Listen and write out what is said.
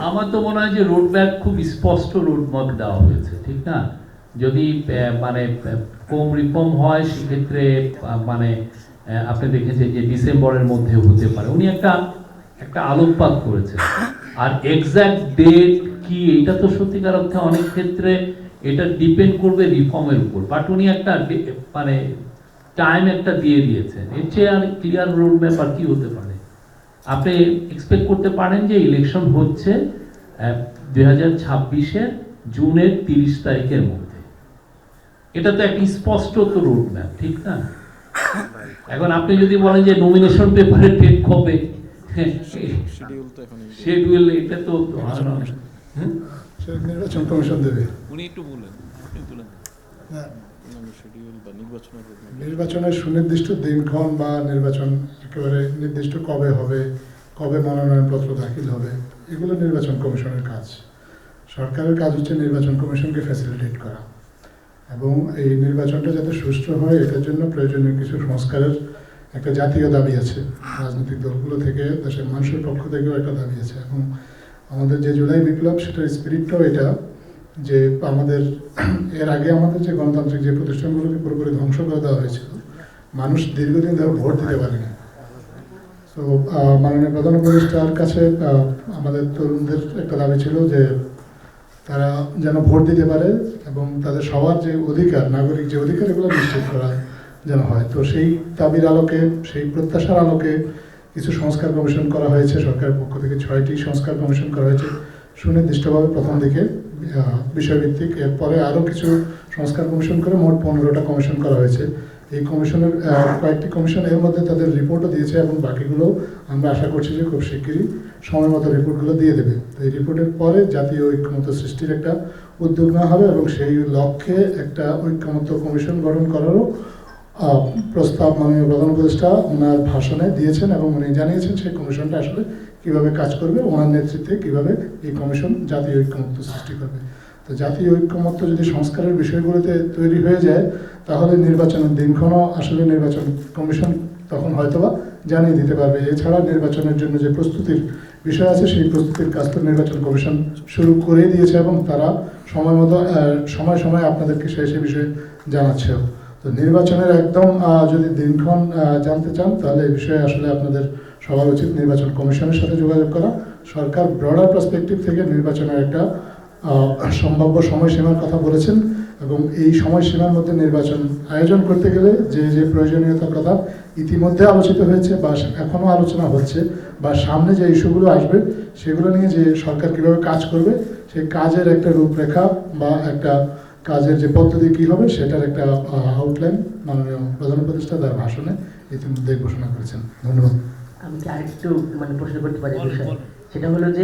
আমার তো মনে হয় যে রোডম্যাপ খুব স্পষ্ট রোডম্যাপ দেওয়া হয়েছে, ঠিক না? যদি মানে কম রিফর্ম হয় সেক্ষেত্রে মানে আপনি দেখেছেন যে ডিসেম্বরের মধ্যে হতে পারে। উনি একটা আলোকপাত করেছেন। আর এক্সাক্ট ডেট কি এটা তো সত্যিকার অর্থে অনেক ক্ষেত্রে এটা ডিপেন্ড করবে রিফর্মের উপর, বাট উনি একটা মানে টাইম একটা দিয়ে দিয়েছেন। এর চেয়ে আর ক্লিয়ার রোডম্যাপ আর কি হতে পারে? আপনি এক্সপেক্ট করতে পারেন যে ইলেকশন হচ্ছে 2026-এর জুনের 30 তারিখের মধ্যে। এটা তো একটা স্পষ্ট তো রোডম্যাপ, ঠিক না? এখন আপনি যদি বলেন যে নমিনেশন পেপারে ডেট কবে, শিডিউল এটা তো নির্বাচন কমিশন দেবে। উনি একটু বলেন, আপনি বলেন শিডিউল বা নির্বাচনের সুনির্দিষ্ট দিনক্ষণ বা নির্বাচন একেবারে নির্দিষ্ট কবে হবে, কবে মনোনয়নপত্র দাখিল হবে, এগুলো নির্বাচন কমিশনের কাজ। সরকারের কাজ হচ্ছে নির্বাচন কমিশনকে ফ্যাসিলিটেট করা, এবং এই নির্বাচনটা যাতে সুষ্ঠু হয় এটার জন্য প্রয়োজনীয় কিছু সংস্কারের একটা জাতীয় দাবি আছে। রাজনৈতিক দলগুলো থেকে, দেশের মানুষের পক্ষ থেকেও একটা দাবি আছে। এবং আমাদের যে জুলাই বিপ্লব, সেটার স্পিরিটটাও এটা যে আমাদের এর আগে আমাদের যে গণতান্ত্রিক যে প্রতিষ্ঠানগুলোকে পুরোপুরি ধ্বংস করে দেওয়া হয়েছিল, মানুষ দীর্ঘদিন ধরে ভোট দিতে পারেনি। তো মাননীয় প্রধান উপদেষ্টার কাছে আমাদের তরুণদের একটা দাবি ছিল যে তারা যেন ভোট দিতে পারে এবং তাদের সবার যে অধিকার, নাগরিক যে অধিকার, এগুলো নিশ্চিত করা যেন হয়। তো সেই দাবির আলোকে, সেই প্রত্যাশার আলোকে কিছু সংস্কার কমিশন করা হয়েছে সরকারের পক্ষ থেকে। 6টি সংস্কার কমিশন করা হয়েছে সুনির্দিষ্টভাবে প্রথম দিকে বিষয়ভিত্তিক। এরপরে আরও কিছু সংস্কার কমিশন করে মোট 15টা কমিশন করা হয়েছে। এই কমিশনের কয়েকটি কমিশন এর মধ্যে তাদের রিপোর্টও দিয়েছে, এবং বাকিগুলো আমরা আশা করছি যে খুব শিগগিরই সময় মতো রিপোর্টগুলো দিয়ে দেবে। তো এই রিপোর্টের পরে জাতীয় ঐক্যমত্য সৃষ্টির একটা উদ্যোগ নেওয়া হবে, এবং সেই লক্ষ্যে একটা ঐক্যমত্য কমিশন গঠন করারও প্রস্তাব মাননীয় প্রধান উপদেষ্টা ওনার ভাষণে দিয়েছেন, এবং উনি জানিয়েছেন সেই কমিশনটা আসলে কীভাবে কাজ করবে, ওনার নেতৃত্বে কীভাবে এই কমিশন জাতীয় ঐক্যমত্য সৃষ্টি করবে। তো জাতীয় ঐক্যমত্য যদি সংস্কারের বিষয়গুলোতে তৈরি হয়ে যায়, তাহলে নির্বাচনের দিনক্ষণও আসলে নির্বাচন কমিশন তখন হয়তোবা জানিয়ে দিতে পারবে। এছাড়া নির্বাচনের জন্য যে প্রস্তুতির বিষয় আছে, সেই প্রস্তুতির কাজ তো নির্বাচন কমিশন শুরু করে দিয়েছে, এবং তারা সময় মতো সময় সময় আপনাদেরকে সেই বিষয়ে জানাচ্ছেও। তো নির্বাচনের একদম যদি দিনক্ষণ জানতে চান, তাহলে এই বিষয়ে আসলে আপনাদের সবার উচিত নির্বাচন কমিশনের সাথে যোগাযোগ করা। সরকার ব্রডার পার্সপেক্টিভ থেকে নির্বাচনের একটা সম্ভাব্য সময়সীমার কথা বলেছেন, এবং এই সময়সীমার মধ্যে নির্বাচন আয়োজন করতে গেলে যে যে প্রয়োজনীয়তার কথা ইতিমধ্যে আলোচিত হয়েছে বা এখনও আলোচনা হচ্ছে, বা সামনে যে ইস্যুগুলো আসবে সেগুলো নিয়ে যে সরকার কীভাবে কাজ করবে, সেই কাজের একটা রূপরেখা বা একটা কাজের যে পদ্ধতি কী হবে, সেটার একটা আউটলাইন মাননীয় প্রধান উপদেষ্টা তার ভাষণে ইতিমধ্যে ঘোষণা করেছেন। ধন্যবাদ। আমি কি আরেকটু প্রশ্ন করতে পারি? সেটা হলো যে